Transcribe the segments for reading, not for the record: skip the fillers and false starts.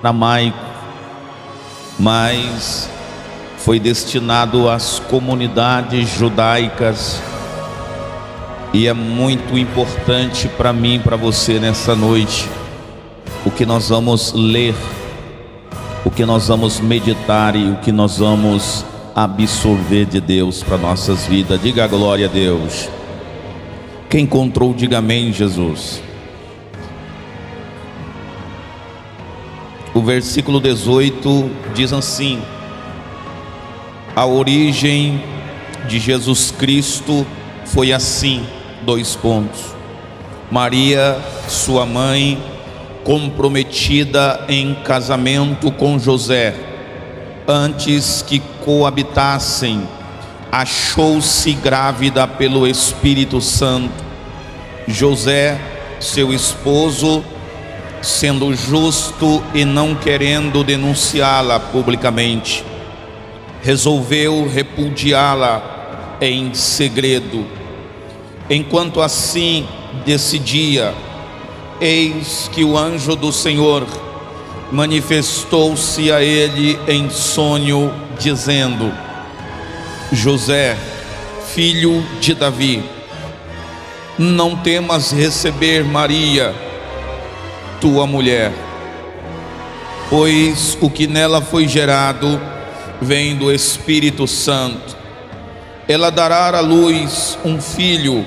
aramaico, mas foi destinado às comunidades judaicas, e é muito importante para mim e para você nessa noite o que nós vamos ler, o que nós vamos meditar e o que nós vamos absorver de Deus para nossas vidas. Diga glória a Deus. Quem encontrou, diga amém, Jesus. O versículo 18 diz assim: a origem de Jesus Cristo foi assim, Maria, sua mãe, comprometida em casamento com José, antes que coabitassem, achou-se grávida pelo Espírito Santo. José, seu esposo, sendo justo e não querendo denunciá-la publicamente, resolveu repudiá-la em segredo. Enquanto assim decidia, eis que o anjo do Senhor manifestou-se a ele em sonho, dizendo: José, filho de Davi, não temas receber Maria, tua mulher, pois o que nela foi gerado vem do Espírito Santo. Ela dará à luz um filho,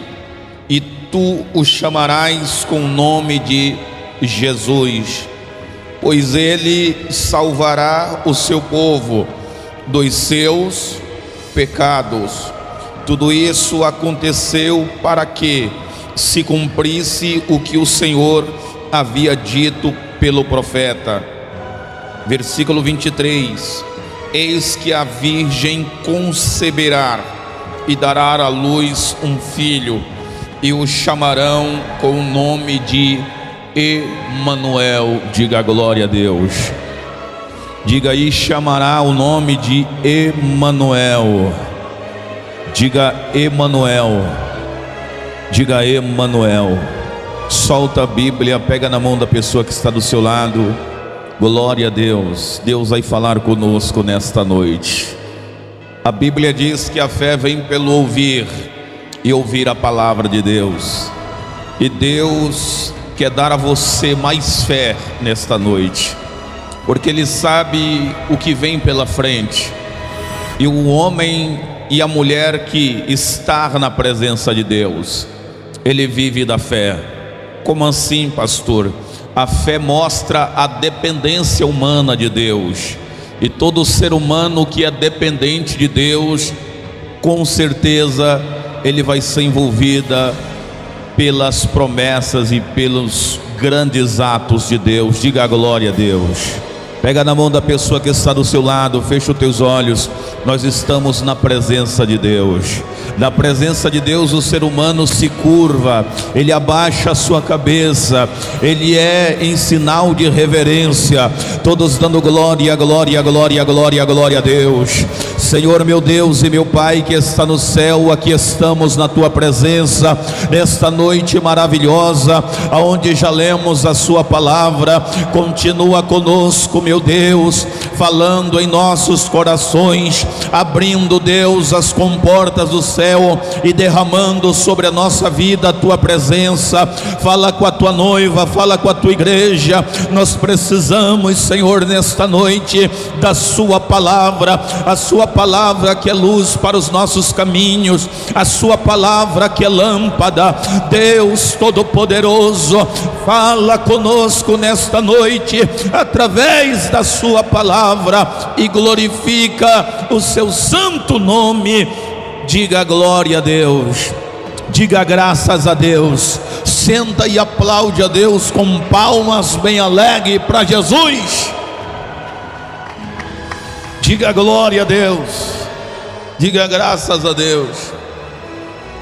e tu o chamarás com o nome de Jesus, pois ele salvará o seu povo dos seus pecados. Tudo isso aconteceu para que se cumprisse o que o Senhor havia dito pelo profeta. Versículo 23: eis que a virgem conceberá e dará à luz um filho, e o chamarão com o nome de Emanuel. Diga glória a Deus. Diga aí, chamará o nome de Emanuel. Diga Emanuel. Diga Emanuel. Solta a Bíblia, pega na mão da pessoa que está do seu lado. Glória a Deus. Deus vai falar conosco nesta noite. A Bíblia diz que a fé vem pelo ouvir, e ouvir a palavra de Deus. E Deus quer dar a você mais fé nesta noite, porque Ele sabe o que vem pela frente. E o homem e a mulher que está na presença de Deus, ele vive da fé. Como assim, pastor? A fé mostra a dependência humana de Deus, e todo ser humano que é dependente de Deus, com certeza ele vai ser envolvida pelas promessas e pelos grandes atos de Deus. Diga a glória a Deus. Pega na mão da pessoa que está do seu lado, fecha os teus olhos. Nós estamos na presença de Deus. Na presença de Deus o ser humano se curva, ele abaixa a sua cabeça, ele é em sinal de reverência, todos dando glória, glória, glória, glória, glória a Deus. Senhor meu Deus e meu Pai que está no céu, aqui estamos na tua presença, nesta noite maravilhosa, aonde já lemos a sua palavra. Continua conosco, meu Deus, falando em nossos corações, abrindo, Deus, as comportas do céu e derramando sobre a nossa vida a tua presença. Fala com a tua noiva, fala com a tua igreja. Nós precisamos, Senhor, nesta noite da sua palavra, a sua palavra que é luz para os nossos caminhos, a sua palavra que é lâmpada. Deus Todo-Poderoso, fala conosco nesta noite através da sua palavra e glorifica o seu santo nome. Diga glória a Deus, diga graças a Deus. Senta e aplaude a Deus com palmas bem alegre para Jesus. Diga glória a Deus, diga graças a Deus.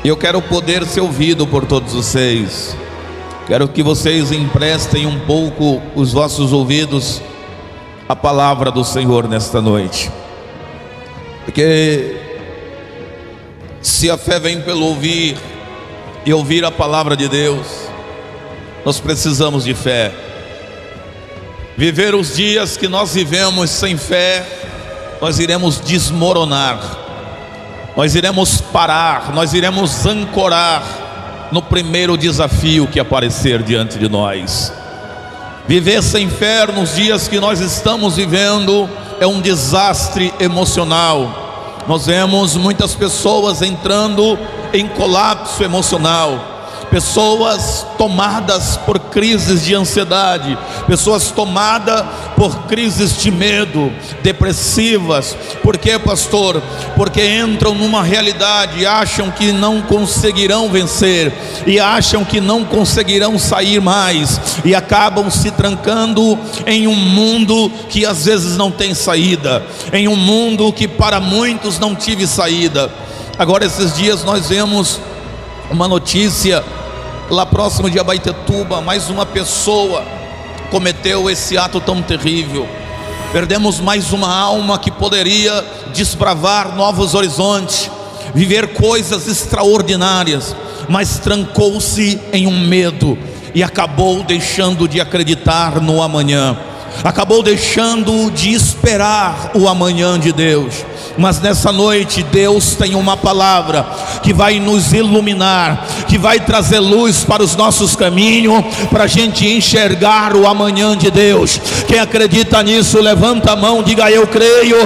Eu quero poder ser ouvido por todos vocês. Quero que vocês emprestem um pouco os vossos ouvidos à palavra do Senhor nesta noite, porque se a fé vem pelo ouvir e ouvir a palavra de Deus, nós precisamos de fé. Viver os dias que nós vivemos sem fé, nós iremos desmoronar, nós iremos parar, nós iremos ancorar no primeiro desafio que aparecer diante de nós. Viver sem fé nos dias que nós estamos vivendo é um desastre emocional. Nós vemos muitas pessoas entrando em colapso emocional, pessoas tomadas por crises de ansiedade, pessoas tomadas por crises de medo, depressivas. Por quê, pastor? Porque entram numa realidade e acham que não conseguirão vencer, e acham que não conseguirão sair mais, e acabam se trancando em um mundo que às vezes não tem saída, em um mundo que para muitos não tive saída. Agora esses dias nós vemos uma notícia lá próximo de Abaetetuba, mais uma pessoa cometeu esse ato tão terrível. Perdemos mais uma alma que poderia desbravar novos horizontes, viver coisas extraordinárias, mas trancou-se em um medo e acabou deixando de acreditar no amanhã, acabou deixando de esperar o amanhã de Deus. Mas nessa noite Deus tem uma palavra que vai nos iluminar, que vai trazer luz para os nossos caminhos, para a gente enxergar o amanhã de Deus. Quem acredita nisso, levanta a mão, diga eu creio.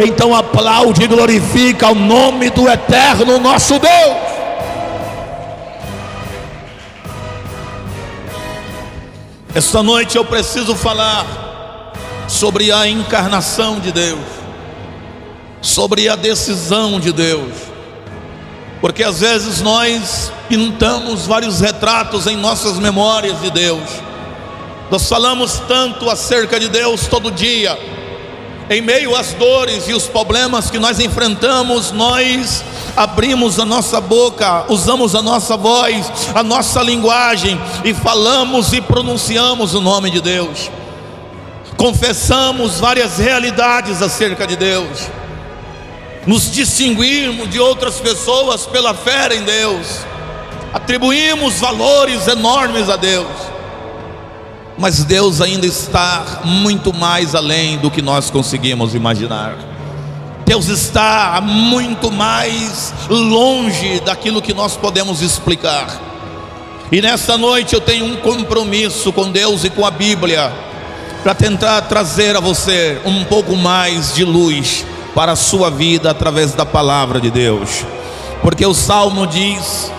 Então aplaude e glorifica o nome do eterno nosso Deus. Esta noite eu preciso falar sobre a encarnação de Deus, sobre a decisão de Deus, porque às vezes nós pintamos vários retratos em nossas memórias de Deus. Nós falamos tanto acerca de Deus todo dia, em meio às dores e os problemas que nós enfrentamos, nós abrimos a nossa boca, usamos a nossa voz, a nossa linguagem, e falamos e pronunciamos o nome de Deus, confessamos várias realidades acerca de Deus, nos distinguimos de outras pessoas pela fé em Deus, atribuímos valores enormes a Deus, mas Deus ainda está muito mais além do que nós conseguimos imaginar. Deus está muito mais longe daquilo que nós podemos explicar. E nessa noite eu tenho um compromisso com Deus e com a Bíblia, para tentar trazer a você um pouco mais de luz para a sua vida através da palavra de Deus, porque o Salmo diz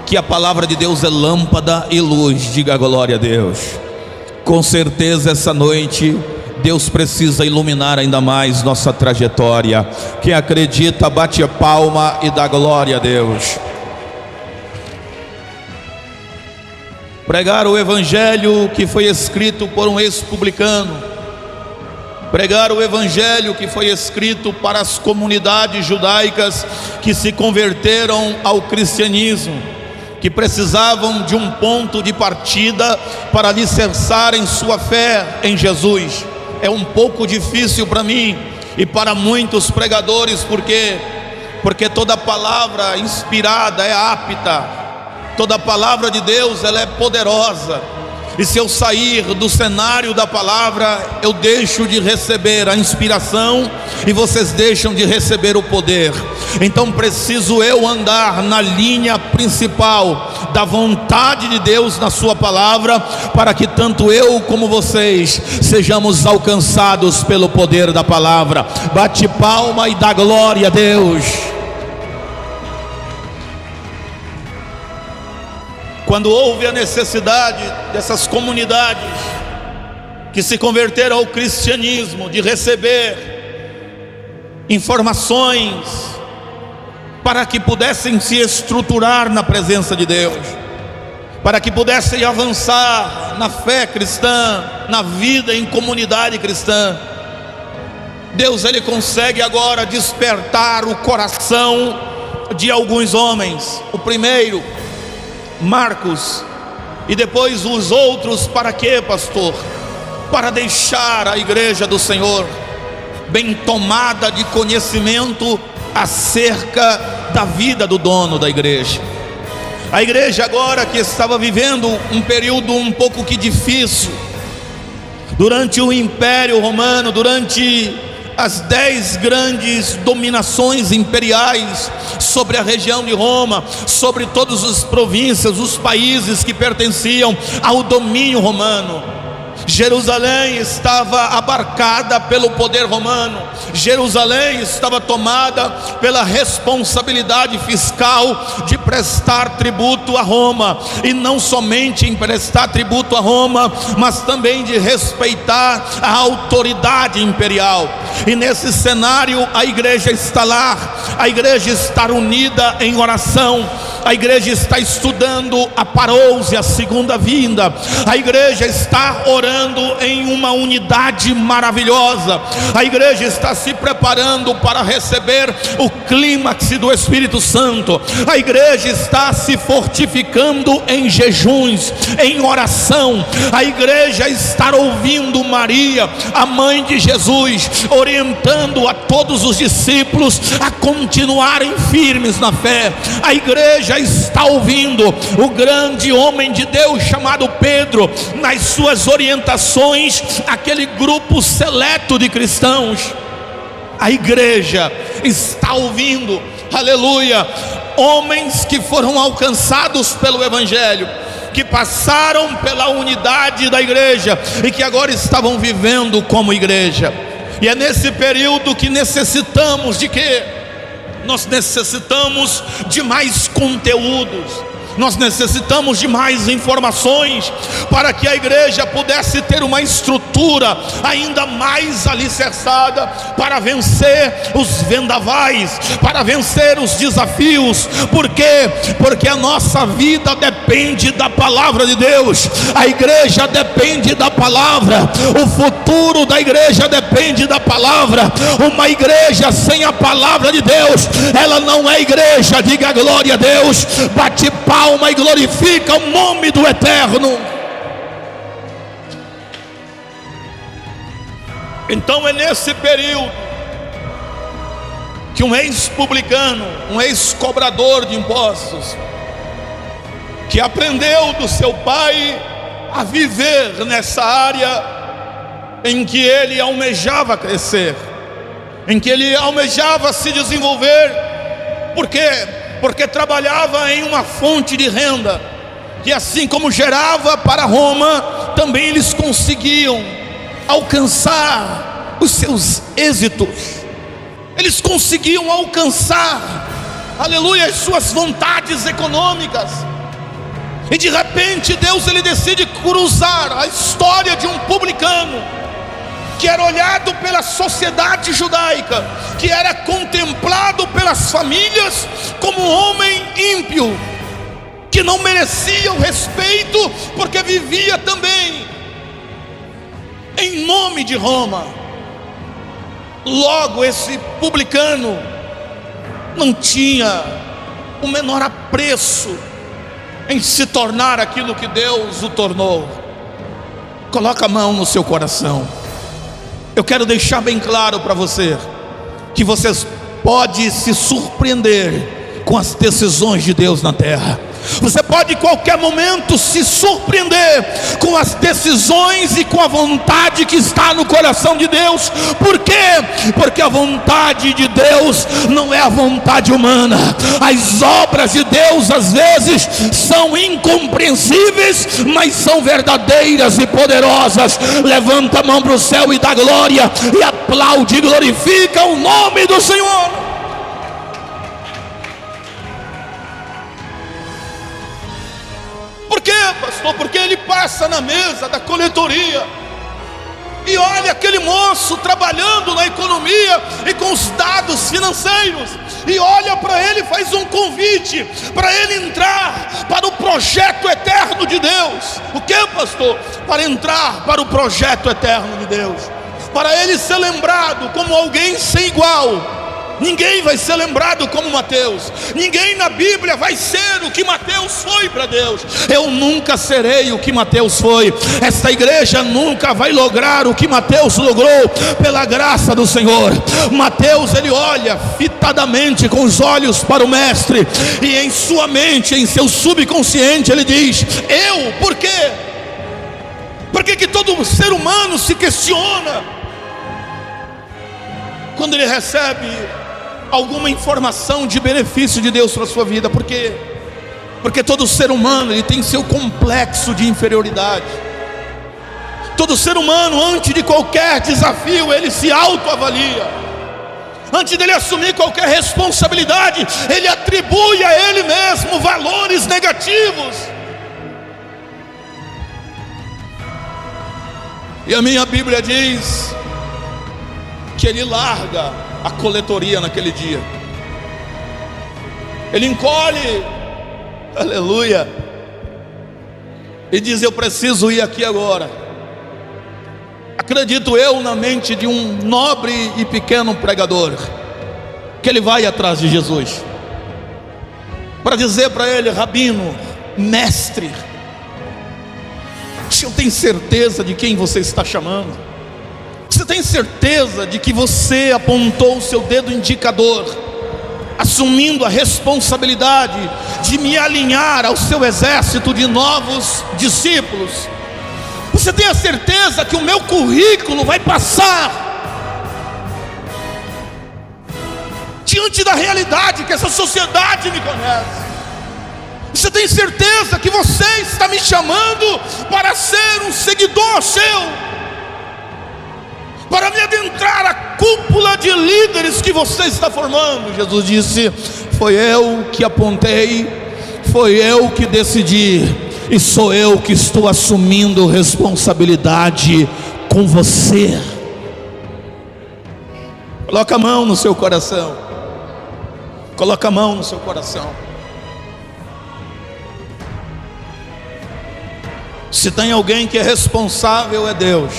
que a palavra de Deus é lâmpada e luz. Diga glória a Deus. Com certeza essa noite Deus precisa iluminar ainda mais nossa trajetória. Quem acredita, bate a palma e dá glória a Deus. Pregar o evangelho que foi escrito por um ex-publicano, pregar o evangelho que foi escrito para as comunidades judaicas que se converteram ao cristianismo, que precisavam de um ponto de partida para alicerçarem sua fé em Jesus. É um pouco difícil para mim e para muitos pregadores, porque toda palavra inspirada é apta, toda palavra de Deus ela é poderosa. E se eu sair do cenário da palavra, eu deixo de receber a inspiração e vocês deixam de receber o poder. Então preciso eu andar na linha principal da vontade de Deus na sua palavra, para que tanto eu como vocês sejamos alcançados pelo poder da palavra. Bate palma e dá glória a Deus. Quando houve a necessidade dessas comunidades que se converteram ao cristianismo, de receber informações para que pudessem se estruturar na presença de Deus, para que pudessem avançar na fé cristã, na vida em comunidade cristã, Deus ele consegue agora despertar o coração de alguns homens. O primeiro, Marcos, e depois os outros. Para quê, pastor? Para deixar a igreja do Senhor bem tomada de conhecimento acerca da vida do dono da igreja. A igreja agora que estava vivendo um período um pouco que difícil, durante o Império Romano, durante as 10 grandes dominações imperiais sobre a região de Roma, sobre todas as províncias, os países que pertenciam ao domínio romano. Jerusalém estava abarcada pelo poder romano. Jerusalém estava tomada pela responsabilidade fiscal de prestar tributo a Roma, e não somente em prestar tributo a Roma, mas também de respeitar a autoridade imperial. E nesse cenário a igreja está lá, a igreja está unida em oração, a igreja está estudando a parousia, a segunda vinda, a igreja está orando em uma unidade maravilhosa, a igreja está se preparando para receber o clímax do Espírito Santo, a igreja está se fortificando em jejuns, em oração, a igreja está ouvindo Maria, a mãe de Jesus, orientando a todos os discípulos a continuarem firmes na fé. A igreja está ouvindo o grande homem de Deus chamado Pedro, nas suas orientações, aquele grupo seleto de cristãos. A igreja está ouvindo, aleluia, homens que foram alcançados pelo Evangelho, que passaram pela unidade da igreja e que agora estavam vivendo como igreja. E é nesse período que necessitamos de quê? Nós necessitamos de mais conteúdos, nós necessitamos de mais informações, para que a igreja pudesse ter uma estrutura ainda mais alicerçada para vencer os vendavais, para vencer os desafios. Por quê? Porque a nossa vida depende da palavra de Deus, a igreja depende da palavra, o futuro da igreja depende da palavra. Uma igreja sem a palavra de Deus, ela não é igreja. Diga glória a Deus, bate palma e glorifica o nome do Eterno. Então é nesse período que um ex-publicano, um ex-cobrador de impostos, que aprendeu do seu pai a viver nessa área em que ele almejava crescer, em que ele almejava se desenvolver. Por quê? Porque trabalhava em uma fonte de renda, que assim como gerava para Roma, também eles conseguiam alcançar os seus êxitos, eles conseguiam alcançar, aleluia, as suas vontades econômicas. E de repente Deus ele decide cruzar a história de um publicano, que era olhado pela sociedade judaica, que era contemplado pelas famílias como um homem ímpio, que não merecia o respeito, porque vivia também em nome de Roma. Logo esse publicano não tinha o menor apreço em se tornar aquilo que Deus o tornou. Coloca a mão no seu coração. Eu quero deixar bem claro para você que vocês podem se surpreender com as decisões de Deus na terra. Você pode em qualquer momento se surpreender com as decisões e com a vontade que está no coração de Deus. Por quê? Porque a vontade de Deus não é a vontade humana. As obras de Deus às vezes são incompreensíveis, mas são verdadeiras e poderosas. Levanta a mão para o céu e dá glória, e aplaude e glorifica o nome do Senhor. Por quê, pastor? Porque ele passa na mesa da coletoria e olha aquele moço trabalhando na economia e com os dados financeiros, e olha para ele e faz um convite para ele entrar para o projeto eterno de Deus. O que, pastor? Para entrar para o projeto eterno de Deus, para ele ser lembrado como alguém sem igual. Ninguém vai ser lembrado como Mateus. Ninguém na Bíblia vai ser o que Mateus foi para Deus. Eu nunca serei o que Mateus foi. Esta igreja nunca vai lograr o que Mateus logrou, pela graça do Senhor. Mateus, ele olha fitadamente com os olhos para o mestre, e em sua mente, em seu subconsciente, ele diz: eu, por quê? Por que todo ser humano se questiona quando ele recebe alguma informação de benefício de Deus para a sua vida? Por quê? Porque todo ser humano ele tem seu complexo de inferioridade. Todo ser humano, antes de qualquer desafio, ele se autoavalia. Antes dele assumir qualquer responsabilidade, ele atribui a ele mesmo valores negativos. E a minha Bíblia diz que ele larga a coletoria naquele dia. Ele encolhe, aleluia, e diz: eu preciso ir aqui agora. Acredito eu na mente de um nobre e pequeno pregador, que ele vai atrás de Jesus para dizer para ele: rabino, mestre, o senhor tem certeza de quem você está chamando? Você tem certeza de que você apontou o seu dedo indicador, assumindo a responsabilidade de me alinhar ao seu exército de novos discípulos? Você tem a certeza que o meu currículo vai passar diante da realidade que essa sociedade me conhece? Você tem certeza que você está me chamando para ser um seguidor seu, para me adentrar a cúpula de líderes que você está formando? Jesus disse: foi eu que apontei, foi eu que decidi, e sou eu que estou assumindo responsabilidade com você. Coloca a mão no seu coração. Coloca a mão no seu coração. Se tem alguém que é responsável, é Deus.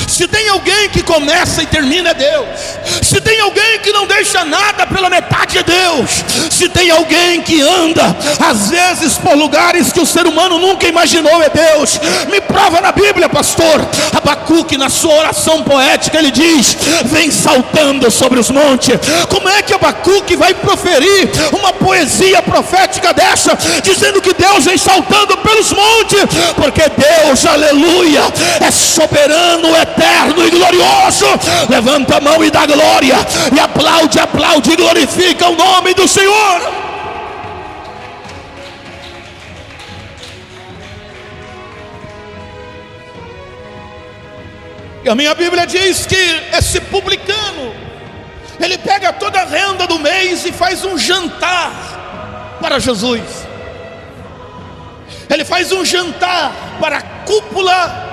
Se tem alguém que começa e termina, é Deus. Se tem alguém que não deixa nada pela metade, é Deus. Se tem alguém que anda às vezes por lugares que o ser humano nunca imaginou, é Deus. Me prova na Bíblia, pastor. Abacuque, na sua oração poética, ele diz: vem saltando sobre os montes. Como é que Abacuque vai proferir uma poesia profética dessa, dizendo que Deus vem saltando pelos montes? Porque Deus, aleluia, é soberano, eterno e glorioso. Levanta a mão e dá glória, e aplaude, aplaude e glorifica o nome do Senhor. E a minha Bíblia diz que esse publicano, ele pega toda a renda do mês e faz um jantar para Jesus. Ele faz um jantar para a cúpula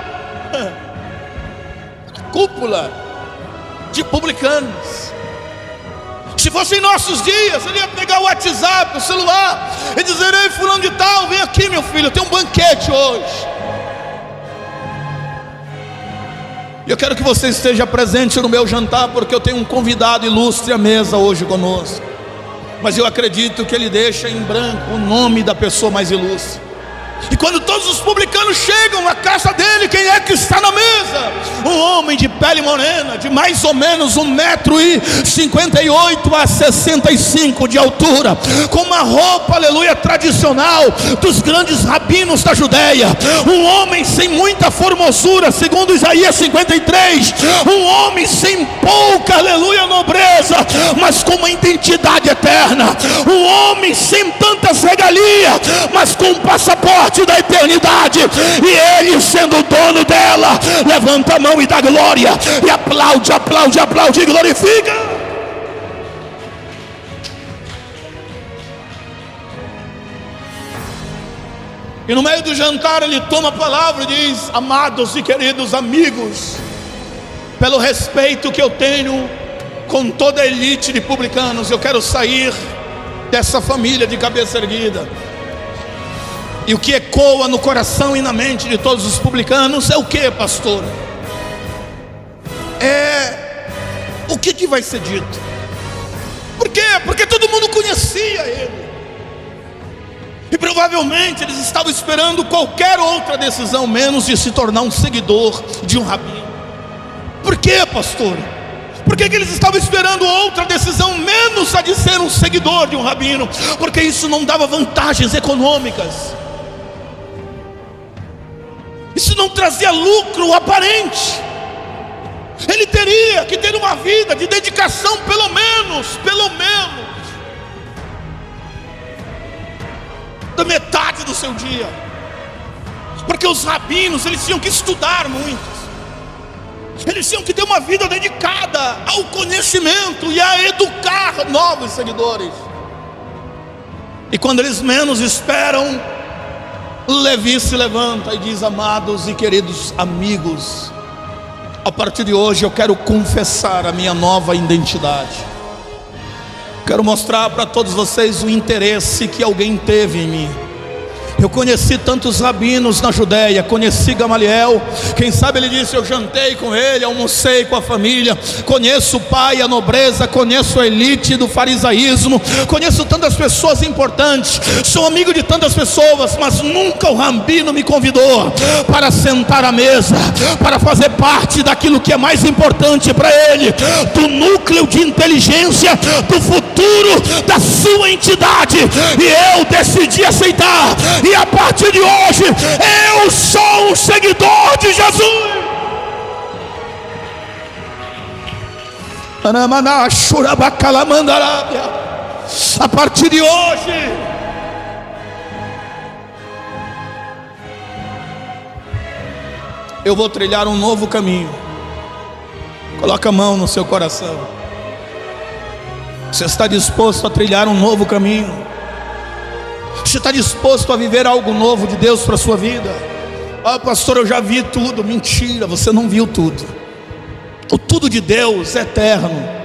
de publicanos. Se fosse em nossos dias, ele ia pegar o WhatsApp, o celular, e dizer: ei, fulano de tal, vem aqui, meu filho, tem um banquete hoje. Eu quero que você esteja presente no meu jantar, porque eu tenho um convidado ilustre à mesa hoje conosco. Mas eu acredito que ele deixa em branco o nome da pessoa mais ilustre. E quando todos os publicanos chegam na casa dele, quem é que está na mesa? Um homem de pele morena, de mais ou menos 1,58 m a 65 de altura, com uma roupa, aleluia, tradicional dos grandes rabinos da Judéia. Um homem sem muita formosura, segundo Isaías 53. Um homem sem pouca, aleluia, nobreza, mas com uma identidade eterna. Um homem sem tantas regalias, mas com um passaporte da eternidade. E ele, sendo o dono dela, levanta a mão e dá glória, e aplaude, aplaude, aplaude e glorifica. E no meio do jantar ele toma a palavra e diz: amados e queridos amigos, pelo respeito que eu tenho com toda a elite de publicanos, eu quero sair dessa família de cabeça erguida. E o que ecoa no coração e na mente de todos os publicanos é o que, pastor? É o que vai ser dito. Por quê? Porque todo mundo conhecia ele, e provavelmente eles estavam esperando qualquer outra decisão menos de se tornar um seguidor de um rabino. Por quê, pastor? Por que eles estavam esperando outra decisão menos a de ser um seguidor de um rabino? Porque isso não dava vantagens econômicas. Isso não trazia lucro aparente. Ele teria que ter uma vida de dedicação, pelo menos, da metade do seu dia. Porque os rabinos, eles tinham que estudar muito. Eles tinham que ter uma vida dedicada ao conhecimento e a educar novos seguidores. E quando eles menos esperam, Levi se levanta e diz: amados e queridos amigos, a partir de hoje eu quero confessar a minha nova identidade. Quero mostrar para todos vocês o interesse que alguém teve em mim. Eu conheci tantos rabinos na Judéia, conheci Gamaliel. Quem sabe ele disse: eu jantei com ele, almocei com a família. Conheço o pai, a nobreza, conheço a elite do farisaísmo, conheço tantas pessoas importantes, sou amigo de tantas pessoas, mas nunca o rabino me convidou para sentar à mesa, para fazer parte daquilo que é mais importante para ele, do núcleo de inteligência, do futuro da sua entidade. E eu decidi aceitar. E a partir de hoje, eu sou um seguidor de Jesus. A partir de hoje, eu vou trilhar um novo caminho. Coloca a mão no seu coração. Você está disposto a trilhar um novo caminho? Você está disposto a viver algo novo de Deus para a sua vida? Ah, pastor, eu já vi tudo. Mentira, você não viu tudo. O tudo de Deus é eterno.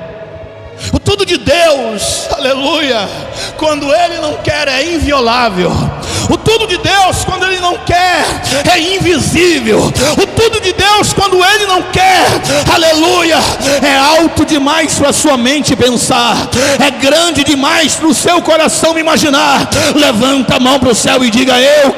O tudo de Deus, aleluia, quando Ele não quer, é inviolável. O tudo de Deus, quando Ele não quer, é invisível. O tudo de Deus, quando Ele não quer, aleluia, é alto demais para a sua mente pensar, é grande demais para o seu coração imaginar. Levanta a mão para o céu e diga: eu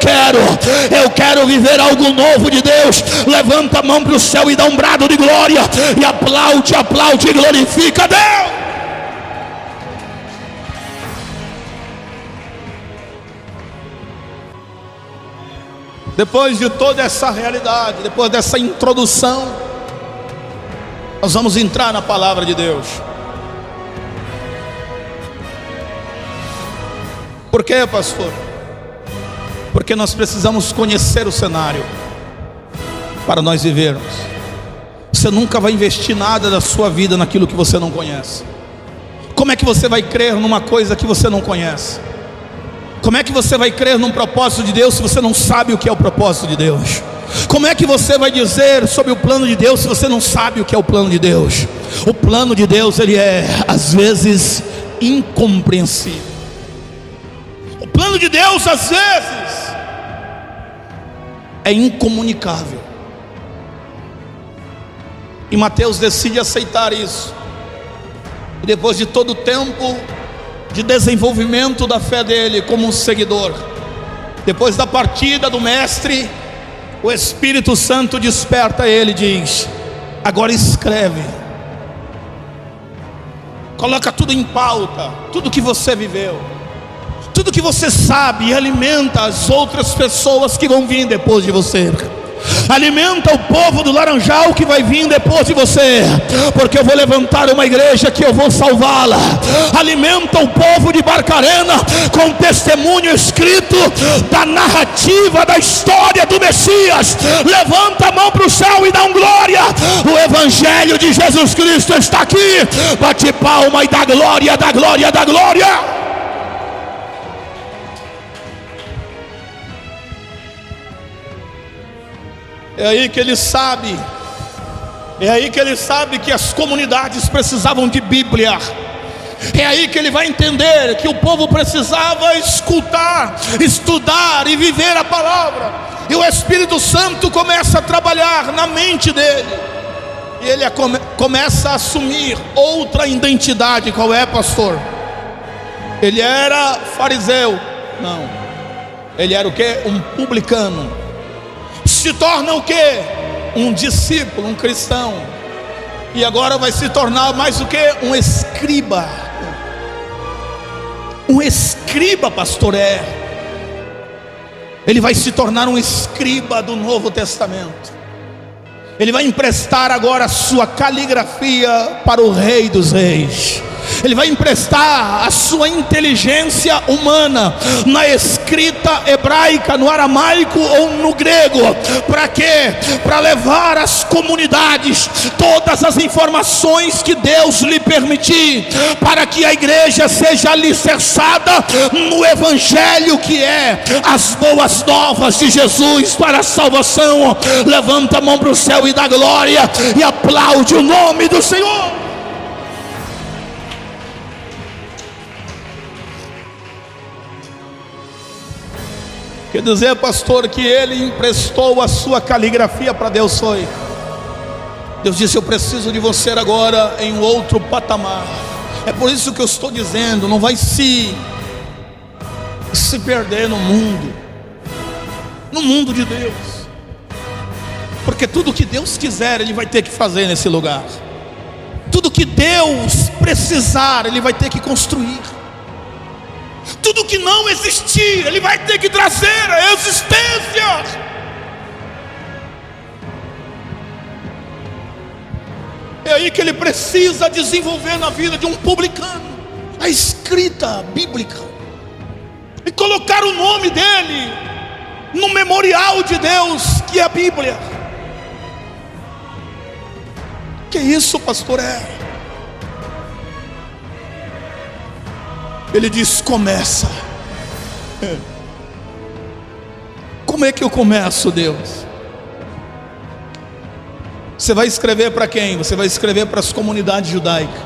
quero viver algo novo de Deus. Levanta a mão para o céu e dá um brado de glória, e aplaude e glorifica a Deus. Depois de toda essa realidade, depois dessa introdução, nós vamos entrar na palavra de Deus. Por quê, pastor? Porque nós precisamos conhecer o cenário para nós vivermos. Você nunca vai investir nada da sua vida naquilo que você não conhece. Como é que você vai crer numa coisa que você não conhece? Como é que você vai crer num propósito de Deus se você não sabe o que é o propósito de Deus? Como é que você vai dizer sobre o plano de Deus se você não sabe o que é o plano de Deus? O plano de Deus, ele é às vezes incompreensível. O plano de Deus às vezes é incomunicável. E Mateus decide aceitar isso. E depois de todo o tempo de desenvolvimento da fé dele como um seguidor, depois da partida do mestre, o Espírito Santo desperta ele e diz: agora escreve, coloca tudo em pauta, tudo que você viveu, tudo que você sabe, e alimenta as outras pessoas que vão vir depois de você. Alimenta o povo do Laranjal que vai vir depois de você, porque eu vou levantar uma igreja que eu vou salvá-la. Alimenta o povo de Barcarena com testemunho escrito da narrativa da história do Messias. Levanta a mão para o céu e dá um glória. O Evangelho de Jesus Cristo está aqui. Bate palma e dá glória, dá glória, dá glória. É aí que ele sabe, que as comunidades precisavam de Bíblia. É aí que ele vai entender que o povo precisava escutar, estudar e viver a palavra. E o Espírito Santo começa a trabalhar na mente dele, e ele começa a assumir outra identidade. Qual é, pastor? Ele era fariseu? Não, ele era o quê? Um publicano. Se torna o quê? Um discípulo, um cristão. E agora vai se tornar mais o quê? Um escriba. Um escriba, pastor, ele vai se tornar um escriba do Novo Testamento. Ele vai emprestar agora a sua caligrafia para o Rei dos Reis. Ele vai emprestar a sua inteligência humana na escrita hebraica, no aramaico ou no grego. Para quê? Para levar às comunidades todas as informações que Deus lhe permitir, para que a igreja seja alicerçada no Evangelho, que é as boas novas de Jesus para a salvação. Levanta a mão para o céu e dá glória e aplaude o nome do Senhor. Quer dizer, pastor, que ele emprestou a sua caligrafia para Deus. Foi Deus disse: eu preciso de você agora em outro patamar. É por isso que eu estou dizendo, não vai se perder no mundo de Deus, porque tudo que Deus quiser, Ele vai ter que fazer nesse lugar. Tudo que Deus precisar, Ele vai ter que construir. Tudo que não existir, Ele vai ter que trazer a existência. É aí que Ele precisa desenvolver na vida de um publicano a escrita bíblica, e colocar o nome dele no memorial de Deus, que é a Bíblia. Que isso, pastor? Ele diz: começa. Como é que eu começo, Deus? Você vai escrever para quem? Você vai escrever para as comunidades judaicas.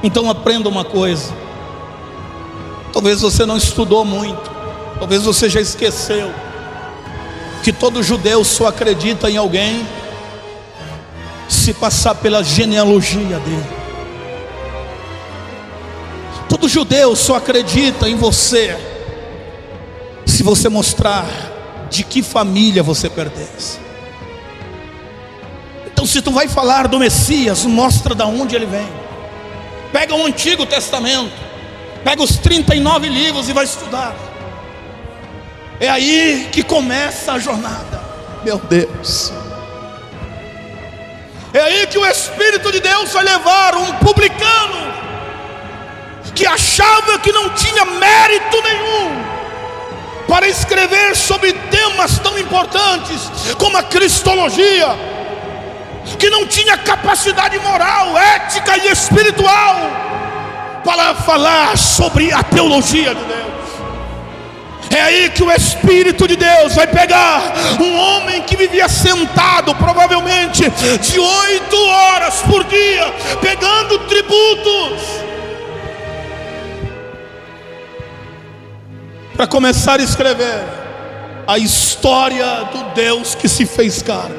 Então aprenda uma coisa. Talvez você não estudou muito, talvez você já esqueceu que todo judeu só acredita em alguém se passar pela genealogia dele. Todo judeu só acredita em você se você mostrar de que família você pertence. Então, se tu vai falar do Messias, mostra de onde ele vem. Pega o Antigo Testamento, pega os 39 livros e vai estudar. É aí que começa a jornada. Meu Deus. É aí que o Espírito de Deus vai levar um publicano que achava que não tinha mérito nenhum para escrever sobre temas tão importantes como a cristologia, que não tinha capacidade moral, ética e espiritual para falar sobre a teologia de Deus. É aí que o Espírito de Deus vai pegar um homem que vivia sentado, provavelmente de 8 horas por dia, pegando tributos, para começar a escrever a história do Deus que se fez carne.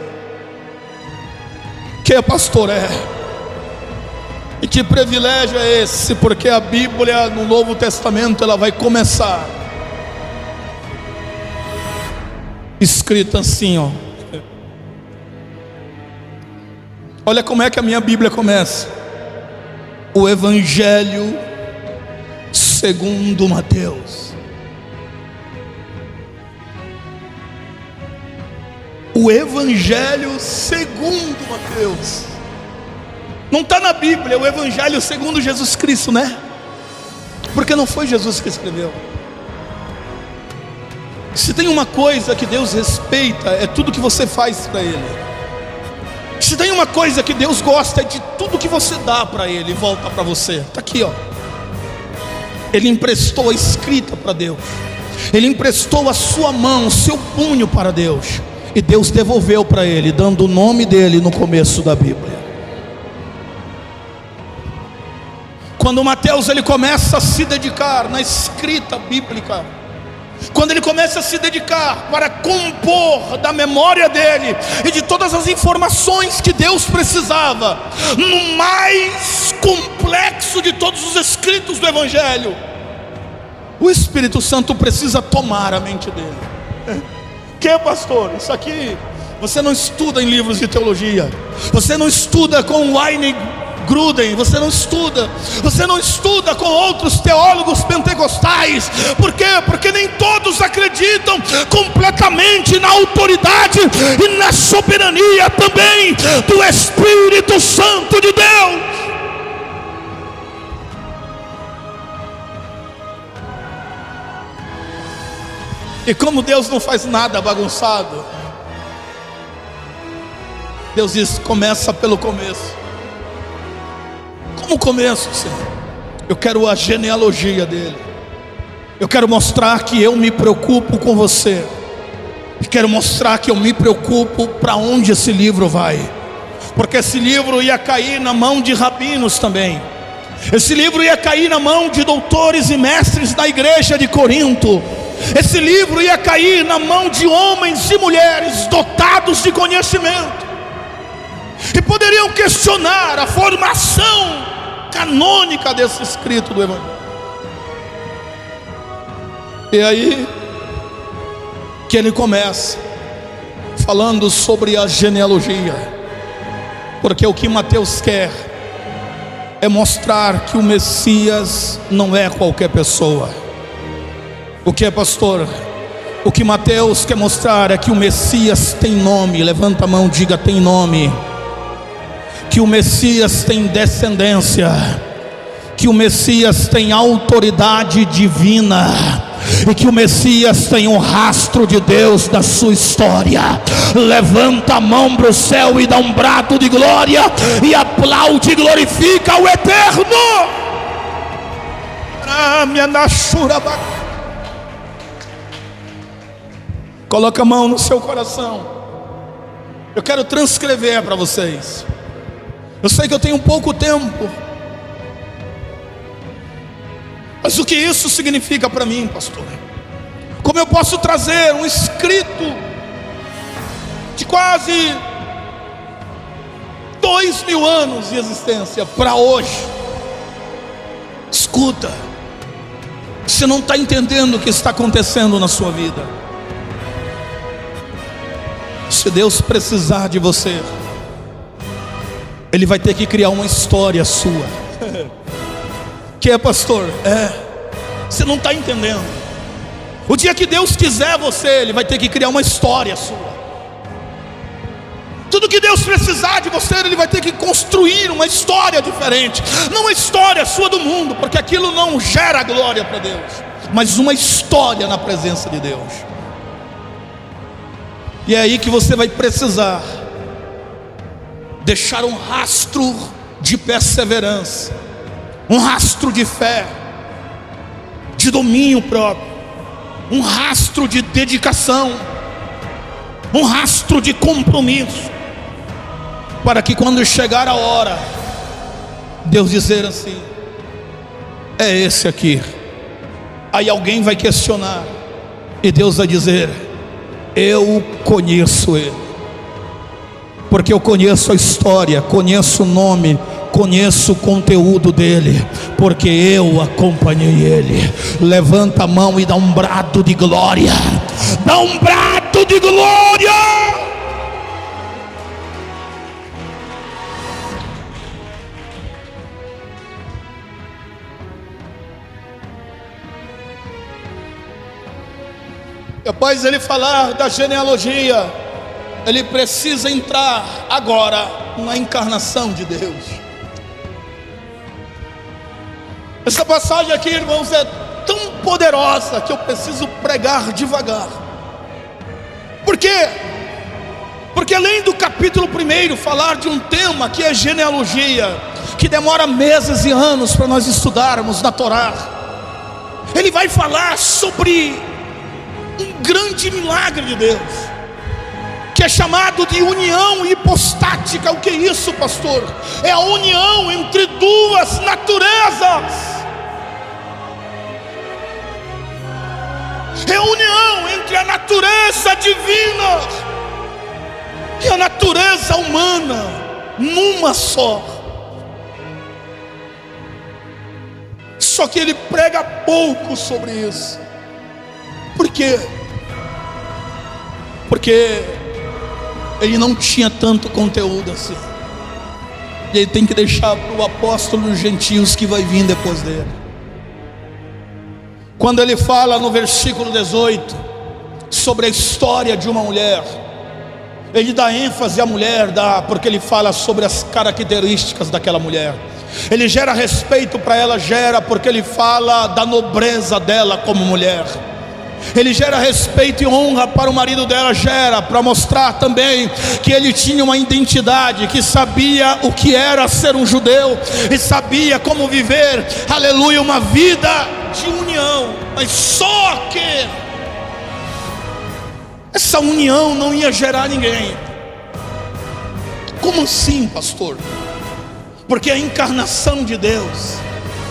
Que pastor é? E que privilégio é esse? Porque a Bíblia no Novo Testamento, ela vai começar escrita assim, ó. Olha como é que a minha Bíblia começa: o Evangelho segundo Mateus. O Evangelho segundo Mateus. Não está na Bíblia o Evangelho segundo Jesus Cristo, né? Porque não foi Jesus que escreveu. Se tem uma coisa que Deus respeita, é tudo que você faz para Ele. Se tem uma coisa que Deus gosta, é de tudo que você dá para Ele e volta para você. Está aqui, ó. Ele emprestou a escrita para Deus. Ele emprestou a sua mão, o seu punho para Deus. E Deus devolveu para ele, dando o nome dele no começo da Bíblia. Quando Mateus ele começa a se dedicar na escrita bíblica, quando ele começa a se dedicar para compor da memória dele e de todas as informações que Deus precisava, no mais complexo de todos os escritos do Evangelho, o Espírito Santo precisa tomar a mente dele. Que pastor? Isso aqui você não estuda em livros de teologia, você não estuda com Wayne Gruden, você não estuda com outros teólogos pentecostais. Por quê? Porque nem todos acreditam completamente na autoridade e na soberania também do Espírito Santo de Deus. E como Deus não faz nada bagunçado, Deus diz: começa pelo começo. Como começo, Senhor? Eu quero a genealogia dele. Eu quero mostrar que eu me preocupo com você. Eu quero mostrar que eu me preocupo para onde esse livro vai. Porque esse livro ia cair na mão de rabinos também. Esse livro ia cair na mão de doutores e mestres da igreja de Corinto. Esse livro ia cair na mão de homens e mulheres dotados de conhecimento, e poderiam questionar a formação canônica desse escrito do Evangelho. E aí que ele começa falando sobre a genealogia, porque o que Mateus quer é mostrar que o Messias não é qualquer pessoa. O que é, pastor? O que Mateus quer mostrar é que o Messias tem nome. Levanta a mão, diga: tem nome. Que o Messias tem descendência, que o Messias tem autoridade divina, e que o Messias tem um rastro de Deus da sua história. Levanta a mão para o céu e dá um brado de glória, e aplaude e glorifica o Eterno. Coloca a mão no seu coração. Eu quero transcrever para vocês. Eu sei que eu tenho pouco tempo, mas o que isso significa para mim, pastor? Como eu posso trazer um escrito de quase 2000 anos de existência para hoje? Escuta, você não está entendendo o que está acontecendo na sua vida. Se Deus precisar de você, Ele vai ter que criar uma história sua. Que é, pastor? Você não está entendendo. O dia que Deus quiser você, Ele vai ter que criar uma história sua. Tudo que Deus precisar de você, Ele vai ter que construir uma história diferente. Não uma história sua do mundo, porque aquilo não gera glória para Deus, mas uma história na presença de Deus. E é aí que você vai precisar deixar um rastro de perseverança, um rastro de fé, de domínio próprio, um rastro de dedicação, um rastro de compromisso, para que quando chegar a hora, Deus dizer assim: é esse aqui. Aí alguém vai questionar, e Deus vai dizer: eu conheço ele, porque eu conheço a história, conheço o nome, conheço o conteúdo dele, porque eu acompanhei ele. Levanta a mão e dá um brado de glória. Dá um brado de glória. Depois ele falar da genealogia, ele precisa entrar agora na encarnação de Deus. Essa passagem aqui, irmãos, é tão poderosa que eu preciso pregar devagar. Por quê? Porque além do capítulo 1 falar de um tema que é genealogia, que demora meses e anos para nós estudarmos na Torá, ele vai falar sobre um grande milagre de Deus, que é chamado de união hipostática. O que é isso, pastor? É a união entre duas naturezas. É a união entre a natureza divina e a natureza humana numa só. Só que ele prega pouco sobre isso. Por quê? Porque ele não tinha tanto conteúdo assim. e ele tem que deixar para o apóstolo dos gentios que vai vir depois dele. Quando ele fala no versículo 18 sobre a história de uma mulher, ele dá ênfase à mulher, porque ele fala sobre as características daquela mulher. Ele gera respeito para ela, porque ele fala da nobreza dela como mulher. Ele gera respeito e honra para o marido dela, para mostrar também que ele tinha uma identidade, que sabia o que era ser um judeu e sabia como viver, aleluia, uma vida de união. Mas só que essa união não ia gerar ninguém. Como assim, pastor? Porque a encarnação de Deus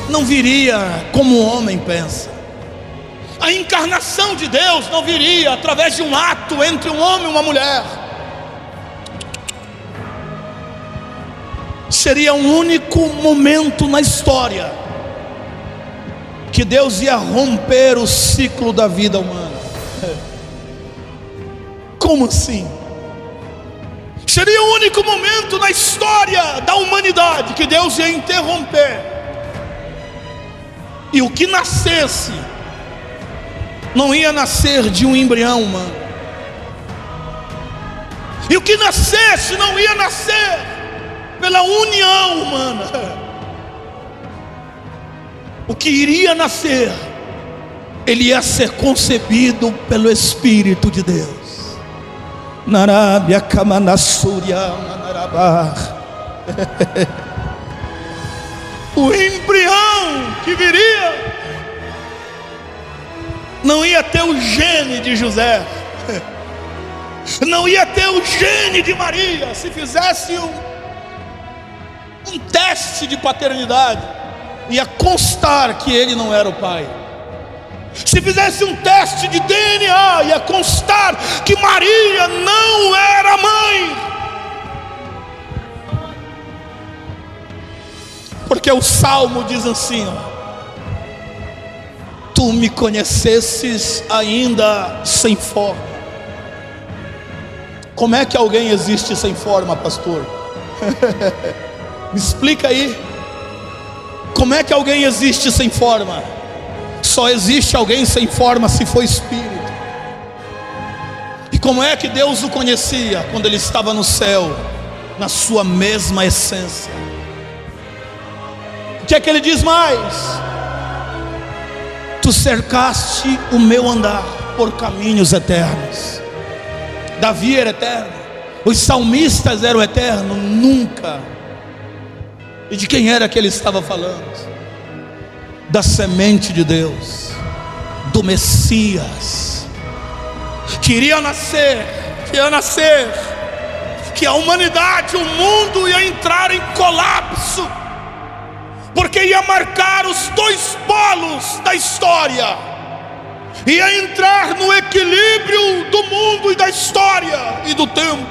não viria como o homem pensa. A encarnação de Deus não viria através de um ato entre um homem e uma mulher. Seria um único momento na história que Deus ia romper o ciclo da vida humana. Como assim? Seria o único momento na história da humanidade que Deus ia interromper. E o que nascesse não ia nascer de um embrião humano. E o que nascesse não ia nascer pela união humana. O que iria nascer, ele ia ser concebido pelo Espírito de Deus. Narabia Kamanasuria Manarabá. O embrião que viria não ia ter o gene de José, não ia ter o gene de Maria. Se fizesse um teste de paternidade, ia constar que ele não era o pai. Se fizesse um teste de DNA, ia constar que Maria não era mãe. Porque o Salmo diz assim, tu me conhecesses ainda sem forma. Como é que alguém existe sem forma, pastor? Me explica aí. Como é que alguém existe sem forma? Só existe alguém sem forma se for espírito. E como é que Deus o conhecia? Quando ele estava no céu, na sua mesma essência. O que é que ele diz mais? Tu cercaste o meu andar por caminhos eternos. Davi era eterno, os salmistas eram eternos, nunca. E de quem era que ele estava falando? Da semente de Deus, do Messias, que iria nascer, que a humanidade, o mundo ia entrar em colapso, porque ia marcar os dois polos da história, ia entrar no equilíbrio do mundo e da história e do tempo,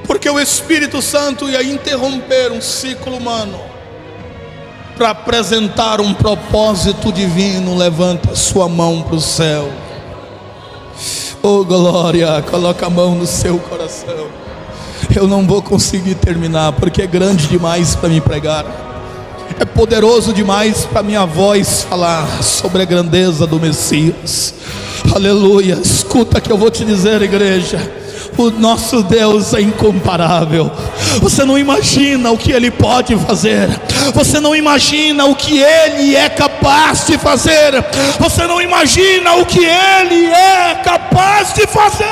porque o Espírito Santo ia interromper um ciclo humano para apresentar um propósito divino. Levanta sua mão para o céu. Oh glória, coloca a mão no seu coração. Eu não vou conseguir terminar, porque é grande demais para me pregar. É poderoso demais para minha voz falar sobre a grandeza do Messias. Aleluia. Escuta que eu vou te dizer, igreja. O nosso Deus é incomparável. Você não imagina o que Ele pode fazer. Você não imagina o que Ele é capaz de fazer. Você não imagina o que Ele é capaz de fazer.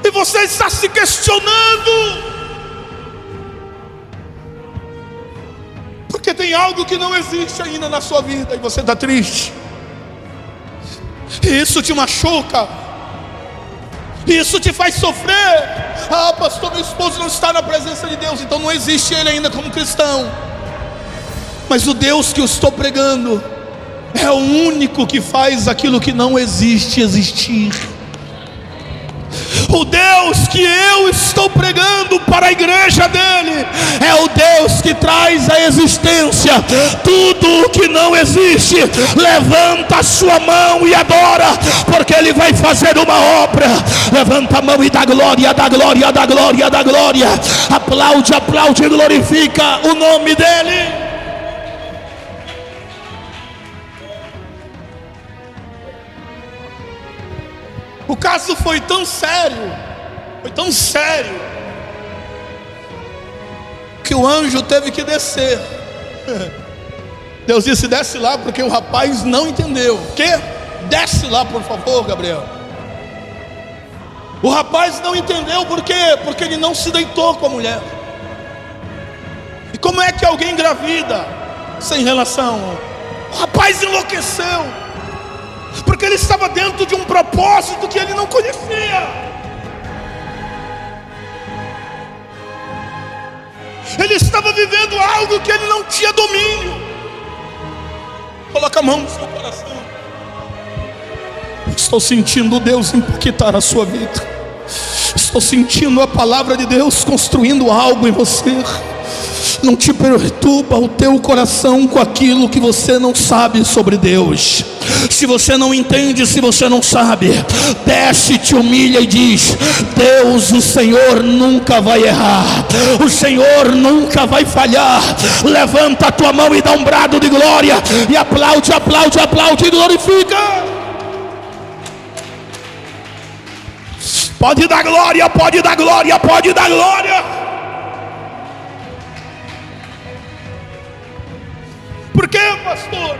E você está se questionando, porque tem algo que não existe ainda na sua vida e você está triste. E isso te machuca. Isso te faz sofrer. Ah, pastor, meu esposo não está na presença de Deus, então não existe ele ainda como cristão. Mas o Deus que eu estou pregando é o único que faz aquilo que não existe existir. O Deus que eu estou pregando para a igreja dele é o Deus que traz à existência tudo o que não existe. Levanta a sua mão e adora, porque ele vai fazer uma obra. Levanta a mão e dá glória, dá glória, dá glória, dá glória. Aplaude, aplaude e glorifica o nome dele. O caso foi tão sério, que o anjo teve que descer. Deus disse: desce lá, porque o rapaz não entendeu. O quê? Desce lá, por favor, Gabriel. O rapaz não entendeu, por quê? Porque ele não se deitou com a mulher. E como é que alguém engravida sem relação? O rapaz enlouqueceu, porque ele estava dentro de um propósito que ele não conhecia. Ele estava vivendo algo que ele não tinha domínio. Coloca a mão no seu coração. Estou sentindo Deus impactar a sua vida. Estou sentindo a palavra de Deus construindo algo em você. Não te perturba o teu coração com aquilo que você não sabe sobre Deus. Se você não entende, se você não sabe, desce, te humilha e diz: Deus, o Senhor nunca vai errar, o Senhor nunca vai falhar. Levanta a tua mão e dá um brado de glória, e aplaude, aplaude, aplaude e glorifica. Pode dar glória, pode dar glória, pode dar glória. Por quê, pastor?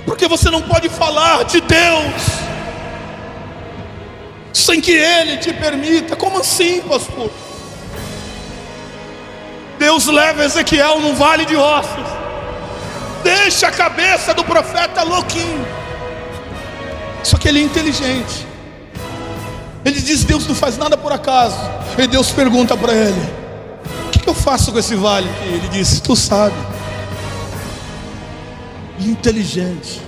Porque você não pode falar de Deus sem que Ele te permita. Como assim, pastor? Deus leva Ezequiel num vale de ossos, deixa a cabeça do profeta louquinho. Só que ele é inteligente. Ele diz: Deus não faz nada por acaso. E Deus pergunta para ele: o que eu faço com esse vale aqui? Ele disse: tu sabe. Inteligente.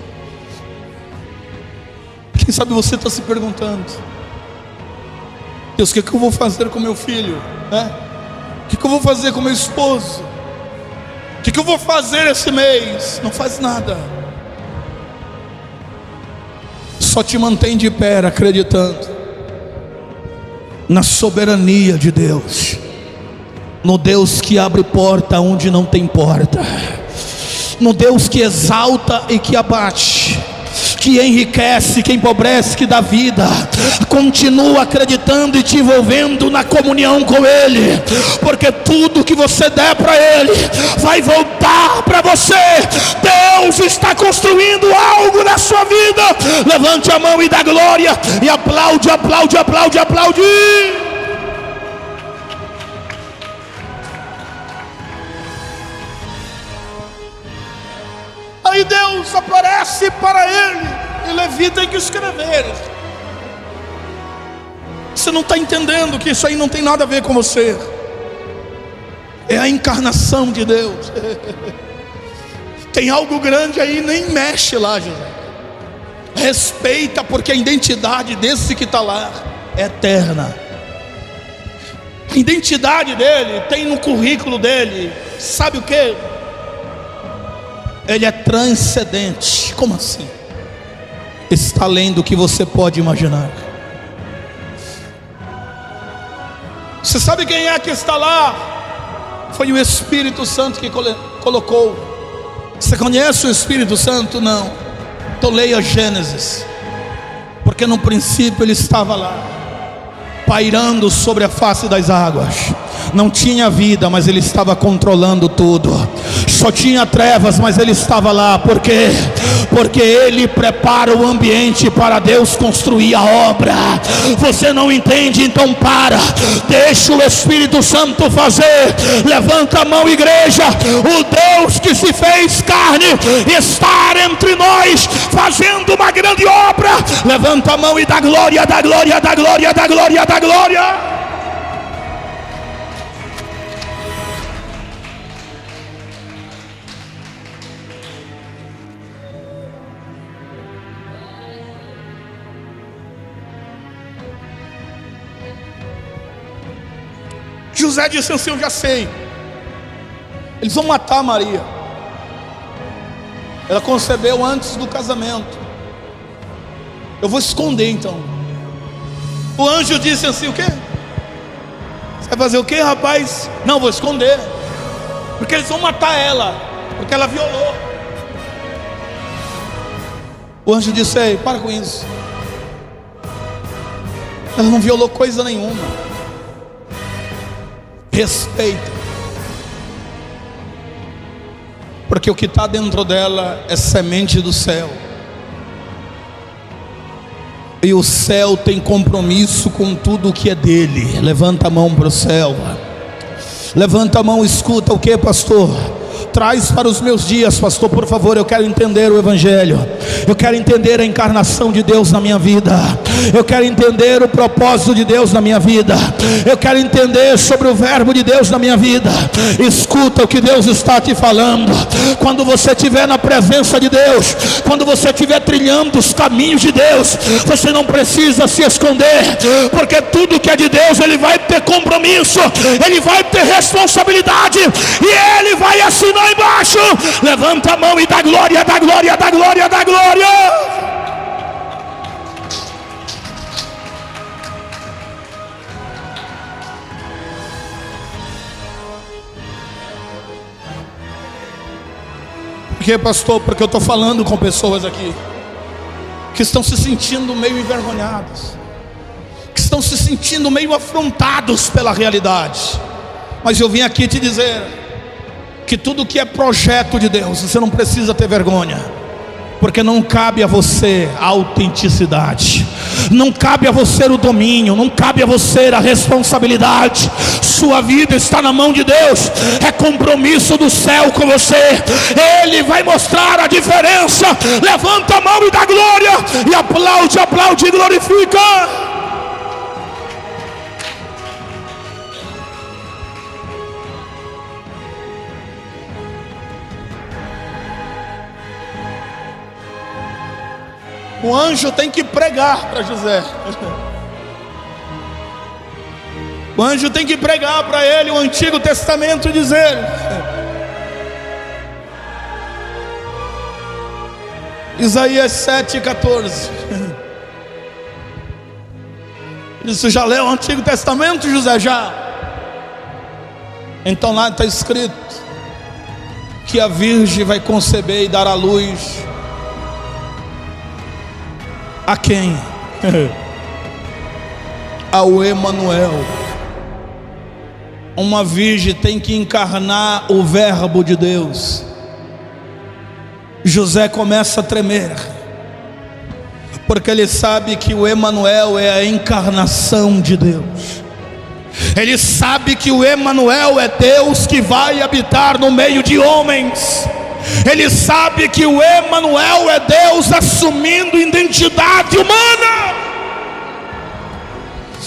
Quem sabe você está se perguntando: Deus, o que eu vou fazer com meu filho? O que eu vou fazer com meu esposo? O que eu vou fazer esse mês? Não faz nada. Só te mantém de pé acreditando na soberania de Deus, no Deus que abre porta onde não tem porta, no Deus que exalta e que abate, que enriquece, que empobrece, que dá vida. Continua acreditando e te envolvendo na comunhão com Ele, porque tudo que você der para Ele vai voltar para você. Deus está construindo algo na sua vida. Levante a mão e dá glória, e aplaude, aplaude, aplaude, aplaude. Aí Deus aparece para ele, e Levi tem que escrever. Você não está entendendo que isso aí não tem nada a ver com você. É a encarnação de Deus. Tem algo grande aí, nem mexe lá, José. Respeita, porque a identidade desse que está lá é eterna. A identidade dele tem no currículo dele, sabe o que? Ele é transcendente. Como assim? Está além do que você pode imaginar. Você sabe quem é que está lá? Foi o Espírito Santo que colocou. Você conhece o Espírito Santo? Não. Então leia Gênesis, porque no princípio ele estava lá, pairando sobre a face das águas. Não tinha vida, mas ele estava controlando tudo. Só tinha trevas, mas ele estava lá. Por quê? Porque ele prepara o ambiente para Deus construir a obra. Você não entende? Então para, deixa o Espírito Santo fazer. Levanta a mão, igreja. O Deus que se fez carne está entre nós, fazendo uma grande obra. Levanta a mão e dá glória, dá glória, dá glória, dá glória, dá glória. José disse assim: eu já sei, eles vão matar Maria. Ela concebeu antes do casamento, eu vou esconder então. O anjo disse assim: o quê? Você vai fazer o quê, rapaz? Não, vou esconder, porque eles vão matar ela, porque ela violou. O anjo disse: ei, para com isso, ela não violou coisa nenhuma. Respeita, porque o que está dentro dela é semente do céu, e o céu tem compromisso com tudo que é dele. Levanta a mão para o céu, levanta a mão. Escuta o que, pastor? Traz para os meus dias, pastor, por favor. Eu quero entender o Evangelho, eu quero entender a encarnação de Deus na minha vida, eu quero entender o propósito de Deus na minha vida, eu quero entender sobre o verbo de Deus na minha vida. Escuta o que Deus está te falando. Quando você estiver na presença de Deus, quando você estiver trilhando os caminhos de Deus, você não precisa se esconder, porque tudo que é de Deus, Ele vai ter compromisso, Ele vai ter responsabilidade, e Ele vai assinar embaixo. Levanta a mão e dá glória, dá glória, dá glória, dá glória. Por que, pastor? Porque eu estou falando com pessoas aqui que estão se sentindo meio envergonhados, que estão se sentindo meio afrontados pela realidade. Mas eu vim aqui te dizer que tudo que é projeto de Deus, você não precisa ter vergonha, porque não cabe a você a autenticidade, não cabe a você o domínio, não cabe a você a responsabilidade. Sua vida está na mão de Deus, é compromisso do céu com você. Ele vai mostrar a diferença. Levanta a mão e dá glória, e aplaude, aplaude e glorifica. O anjo tem que pregar para José. O anjo tem que pregar para ele o Antigo Testamento e dizer: Isaías 7,14. Ele disse: já leu o Antigo Testamento, José? Já. Então lá está escrito que a virgem vai conceber e dar à luz a quem? Ao Emanuel. Uma virgem tem que encarnar o verbo de Deus. José começa a tremer, porque ele sabe que o Emanuel é a encarnação de Deus. Ele sabe que o Emanuel é Deus que vai habitar no meio de homens. Ele sabe que o Emanuel é Deus assumindo identidade humana.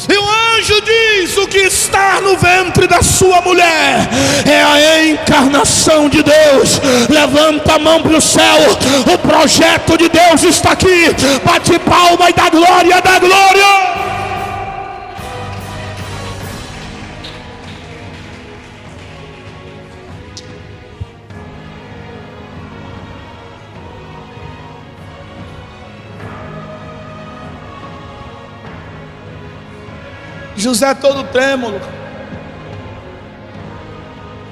E o anjo diz: o que está no ventre da sua mulher é a encarnação de Deus. Levanta a mão para o céu, o projeto de Deus está aqui. Bate palma e dá glória, dá glória. José todo trêmulo,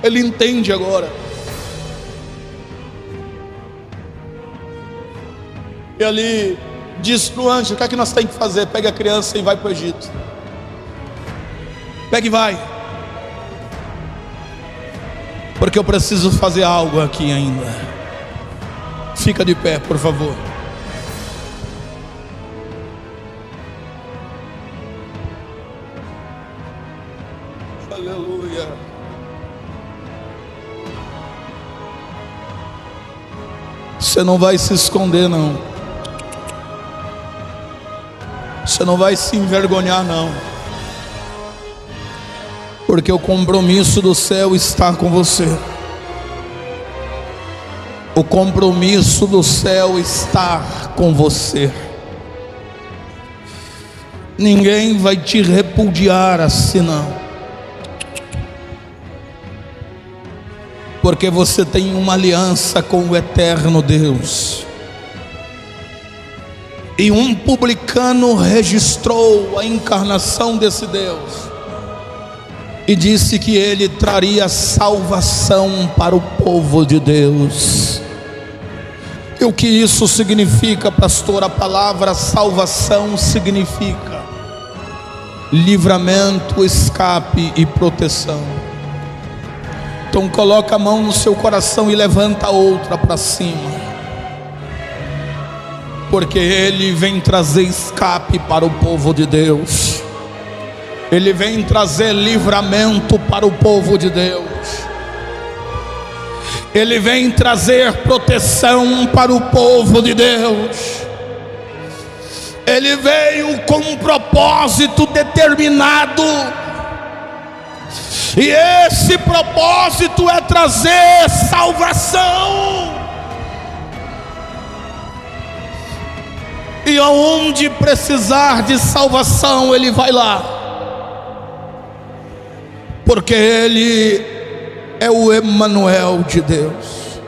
ele entende agora. E ali diz para o anjo: o que é que nós temos que fazer? Pega a criança e vai para o Egito. Pega e vai, porque eu preciso fazer algo aqui ainda. Fica de pé, por favor. Aleluia. Você não vai se esconder, não. Você não vai se envergonhar, não, porque o compromisso do céu está com você. O compromisso do céu está com você. Ninguém vai te repudiar assim, não. porque você tem uma aliança com o eterno Deus. E um publicano registrou a encarnação desse Deus e disse que ele traria salvação para o povo de Deus. E o que isso significa, pastor? A palavra salvação significa livramento, escape e proteção. Então coloca a mão no seu coração e levanta a outra para cima, porque Ele vem trazer escape para o povo de Deus. Ele vem trazer livramento para o povo de Deus. Ele vem trazer proteção para o povo de Deus. Ele veio com um propósito determinado, e esse propósito é trazer salvação. E aonde precisar de salvação, Ele vai lá, porque Ele é o Emanuel de Deus.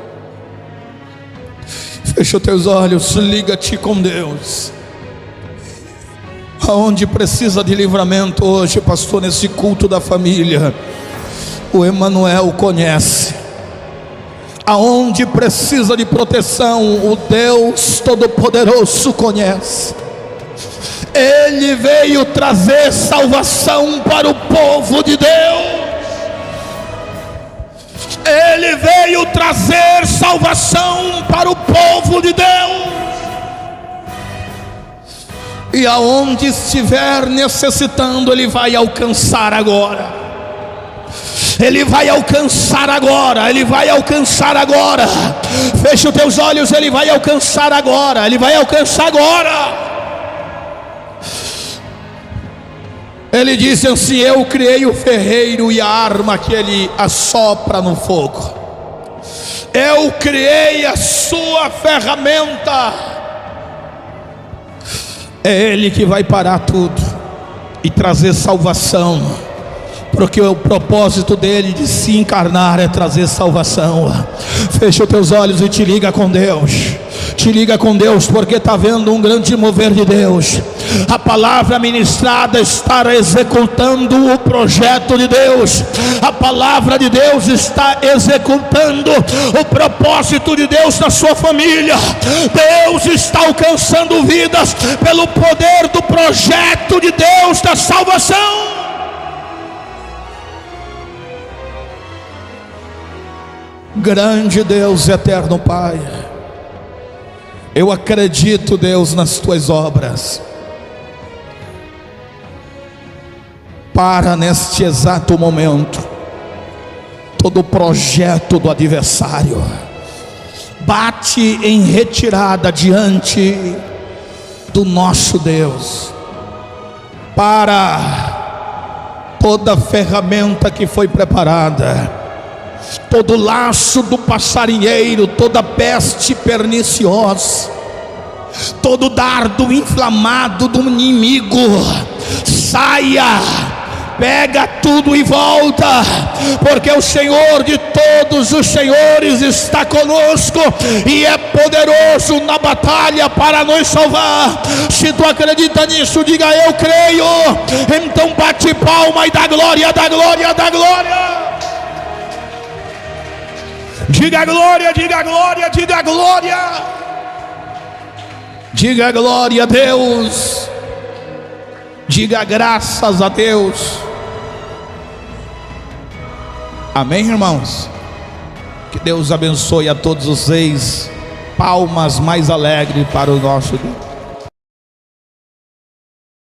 Fecha os teus olhos, liga-te com Deus. Aonde precisa de livramento hoje, pastor, nesse culto da família, o Emanuel conhece. Aonde precisa de proteção, o Deus Todo-Poderoso conhece. Ele veio trazer salvação para o povo de Deus. Ele veio trazer salvação para o povo de Deus. E aonde estiver necessitando, Ele vai alcançar agora. Ele vai alcançar agora. Ele vai alcançar agora. Fecha os teus olhos. Ele vai alcançar agora. Ele vai alcançar agora. Ele disse assim: eu criei o ferreiro e a arma que ele assopra no fogo. Eu criei a sua ferramenta. É Ele que vai parar tudo e trazer salvação, porque o propósito dele de se encarnar é trazer salvação. Fecha os teus olhos e te liga com Deus. Te liga com Deus, porque está vendo um grande mover de Deus. A palavra ministrada está executando o projeto de Deus. A palavra de Deus está executando o propósito de Deus na sua família. Deus está alcançando vidas pelo poder do projeto de Deus da salvação. Grande Deus, eterno Pai, eu acredito, Deus, nas tuas obras. Para neste exato momento todo projeto do adversário, bate em retirada diante do nosso Deus. Para toda ferramenta que foi preparada, todo laço do passarinheiro, toda peste perniciosa, todo dardo inflamado do inimigo, saia, pega tudo e volta, porque o Senhor de todos os senhores está conosco e é poderoso na batalha para nos salvar. Se tu acredita nisso, diga: eu creio. Então bate palma e dá glória, dá glória, dá glória. Diga glória, diga glória, diga glória. Diga glória a Deus. Diga graças a Deus. Amém, irmãos? Que Deus abençoe a todos vocês. Palmas mais alegres para o nosso Deus.